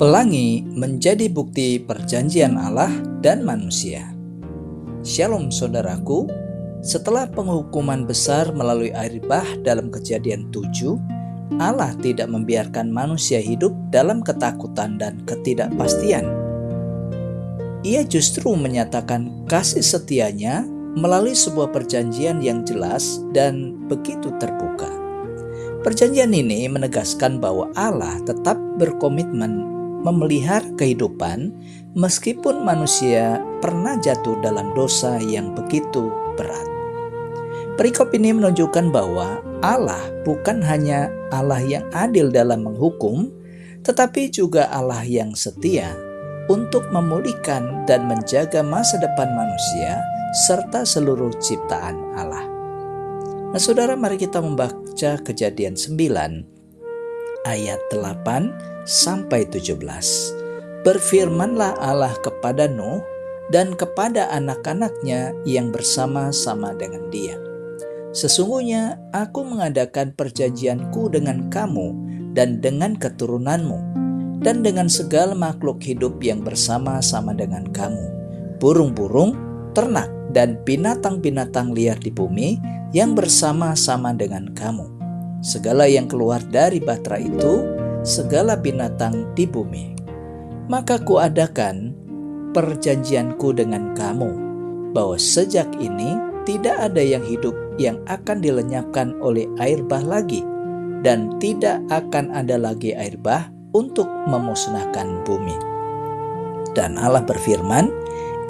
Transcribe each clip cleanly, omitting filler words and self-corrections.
Pelangi menjadi bukti perjanjian Allah dan manusia. Shalom saudaraku, setelah penghukuman besar melalui air bah dalam Kejadian 7, Allah tidak membiarkan manusia hidup dalam ketakutan dan ketidakpastian. Ia justru menyatakan kasih setianya melalui sebuah perjanjian yang jelas dan begitu terbuka. Perjanjian ini menegaskan bahwa Allah tetap berkomitmen memelihara kehidupan meskipun manusia pernah jatuh dalam dosa yang begitu berat. Perikop ini menunjukkan bahwa Allah bukan hanya Allah yang adil dalam menghukum, tetapi juga Allah yang setia untuk memulihkan dan menjaga masa depan manusia serta seluruh ciptaan Allah. Nah, saudara, mari kita membaca Kejadian 9 ayat 8 sampai 17. Berfirmanlah Allah kepada Nuh dan kepada anak-anaknya yang bersama-sama dengan dia. Sesungguhnya aku mengadakan perjanjianku dengan kamu dan dengan keturunanmu, dan dengan segala makhluk hidup yang bersama-sama dengan kamu, burung-burung, ternak, dan binatang-binatang liar di bumi yang bersama-sama dengan kamu. Segala yang keluar dari batra itu, segala binatang di bumi. Maka kuadakan perjanjianku dengan kamu, bahwa sejak ini tidak ada yang hidup yang akan dilenyapkan oleh air bah lagi, dan tidak akan ada lagi air bah untuk memusnahkan bumi. Dan Allah berfirman,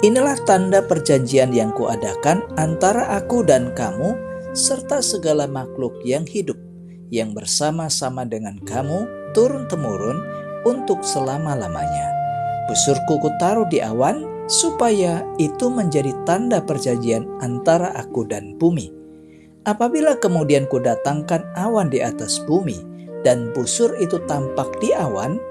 inilah tanda perjanjian yang kuadakan antara aku dan kamu, serta segala makhluk yang hidup, yang bersama-sama dengan kamu, turun-temurun untuk selama-lamanya. Busurku kutaruh di awan, supaya itu menjadi tanda perjanjian antara aku dan bumi. Apabila kemudian kudatangkan awan di atas bumi, dan busur itu tampak di awan,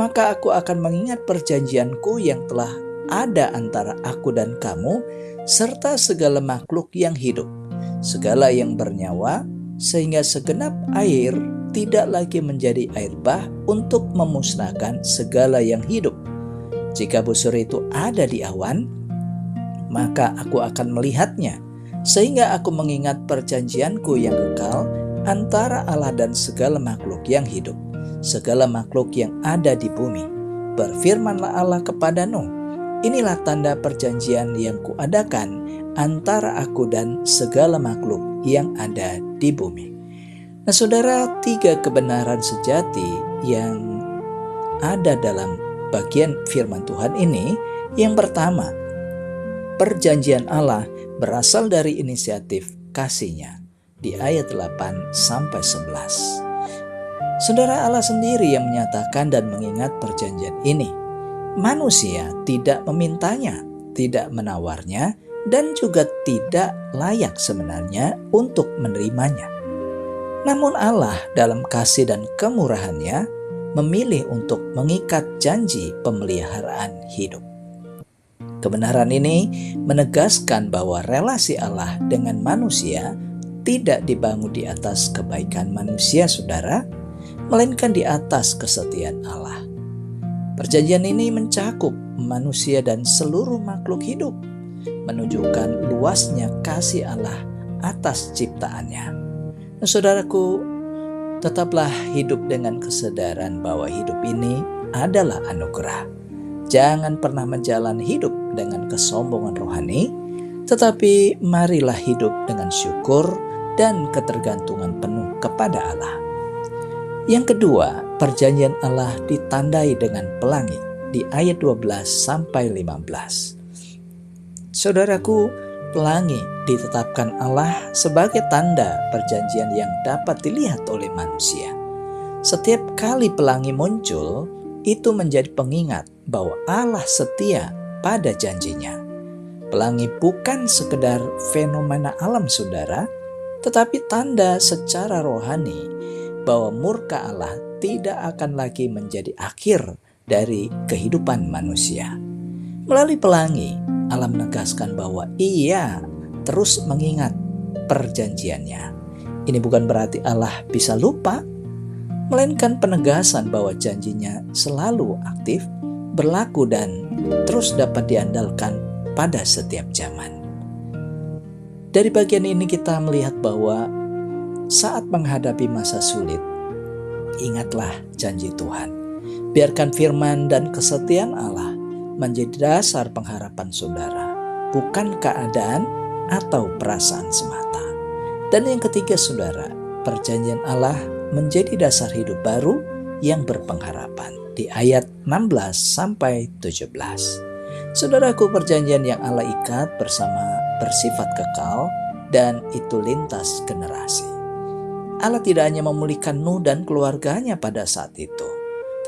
maka aku akan mengingat perjanjianku yang telah ada antara aku dan kamu, serta segala makhluk yang hidup, segala yang bernyawa, sehingga segenap air tidak lagi menjadi air bah untuk memusnahkan segala yang hidup. Jika busur itu ada di awan, maka aku akan melihatnya, sehingga aku mengingat perjanjianku yang kekal antara Allah dan segala makhluk yang hidup, segala makhluk yang ada di bumi. Berfirmanlah Allah kepada Nuh, inilah tanda perjanjian yang kuadakan antara aku dan segala makhluk yang ada di bumi. Nah, saudara, 3 kebenaran sejati yang ada dalam bagian firman Tuhan ini. Yang pertama, perjanjian Allah berasal dari inisiatif kasih-Nya di ayat 8 sampai 11. Saudara, Allah sendiri yang menyatakan dan mengingat perjanjian ini. Manusia tidak memintanya, tidak menawarnya, dan juga tidak layak sebenarnya untuk menerimanya. Namun Allah dalam kasih dan kemurahannya memilih untuk mengikat janji pemeliharaan hidup. Kebenaran ini menegaskan bahwa relasi Allah dengan manusia tidak dibangun di atas kebaikan manusia, saudara, melainkan di atas kesetiaan Allah. Perjanjian ini mencakup manusia dan seluruh makhluk hidup, menunjukkan luasnya kasih Allah atas ciptaannya. Nah, saudaraku, tetaplah hidup dengan kesadaran bahwa hidup ini adalah anugerah. Jangan pernah menjalani hidup dengan kesombongan rohani, tetapi marilah hidup dengan syukur dan ketergantungan penuh kepada Allah. Yang kedua, perjanjian Allah ditandai dengan pelangi di ayat 12 sampai 15. Saudaraku, pelangi ditetapkan Allah sebagai tanda perjanjian yang dapat dilihat oleh manusia. Setiap kali pelangi muncul, itu menjadi pengingat bahwa Allah setia pada janjinya. Pelangi bukan sekedar fenomena alam, saudara, tetapi tanda secara rohani bahwa murka Allah tidak akan lagi menjadi akhir dari kehidupan manusia. Melalui pelangi, Allah menegaskan bahwa Ia terus mengingat perjanjiannya. Ini bukan berarti Allah bisa lupa, melainkan penegasan bahwa janjinya selalu aktif, berlaku dan terus dapat diandalkan pada setiap zaman. Dari bagian ini kita melihat bahwa saat menghadapi masa sulit, ingatlah janji Tuhan. Biarkan firman dan kesetiaan Allah menjadi dasar pengharapan saudara, bukan keadaan atau perasaan semata. Dan yang ketiga saudara, perjanjian Allah menjadi dasar hidup baru yang berpengharapan. Di ayat 16 sampai 17. Saudaraku, perjanjian yang Allah ikat bersifat kekal dan itu lintas generasi. Allah tidak hanya memulihkan Nuh dan keluarganya pada saat itu,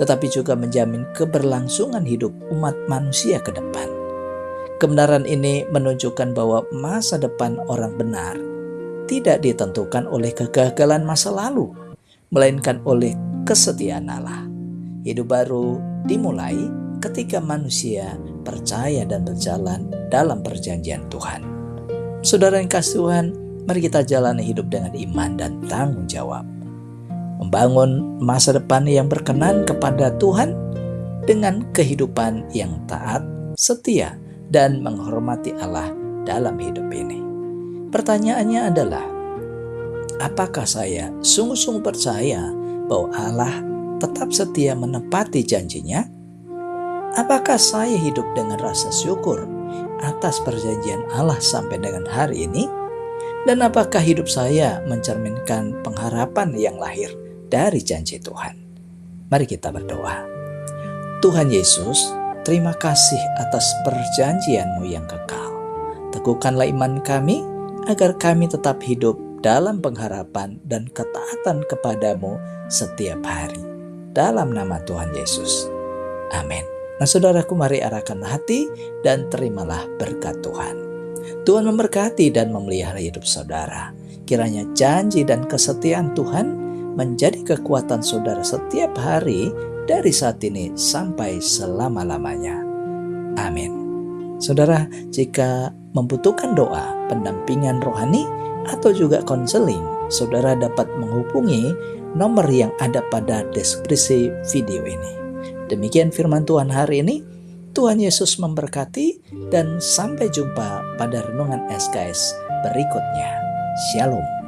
tetapi juga menjamin keberlangsungan hidup umat manusia ke depan. Kebenaran ini menunjukkan bahwa masa depan orang benar tidak ditentukan oleh kegagalan masa lalu, melainkan oleh kesetiaan Allah. Hidup baru dimulai ketika manusia percaya dan berjalan dalam perjanjian Tuhan. Saudara yang kasih Tuhan, mari kita jalani hidup dengan iman dan tanggung jawab. Membangun masa depan yang berkenan kepada Tuhan dengan kehidupan yang taat, setia, dan menghormati Allah dalam hidup ini. Pertanyaannya adalah, apakah saya sungguh-sungguh percaya bahwa Allah tetap setia menepati janjinya? Apakah saya hidup dengan rasa syukur atas perjanjian Allah sampai dengan hari ini? Dan apakah hidup saya mencerminkan pengharapan yang lahir dari janji Tuhan? Mari kita berdoa. Tuhan Yesus, terima kasih atas perjanjian-Mu yang kekal. Teguhkanlah iman kami agar kami tetap hidup dalam pengharapan dan ketaatan kepadamu setiap hari. Dalam nama Tuhan Yesus. Amin. Nah saudaraku, mari arahkan hati dan terimalah berkat Tuhan. Tuhan memberkati dan memelihara hidup saudara. Kiranya janji dan kesetiaan Tuhan menjadi kekuatan saudara setiap hari dari saat ini sampai selama-lamanya. Amin. Saudara, jika membutuhkan doa, pendampingan rohani, atau juga konseling, saudara dapat menghubungi nomor yang ada pada deskripsi video ini. Demikian firman Tuhan hari ini. Tuhan Yesus memberkati dan sampai jumpa pada renungan SKS berikutnya. Shalom.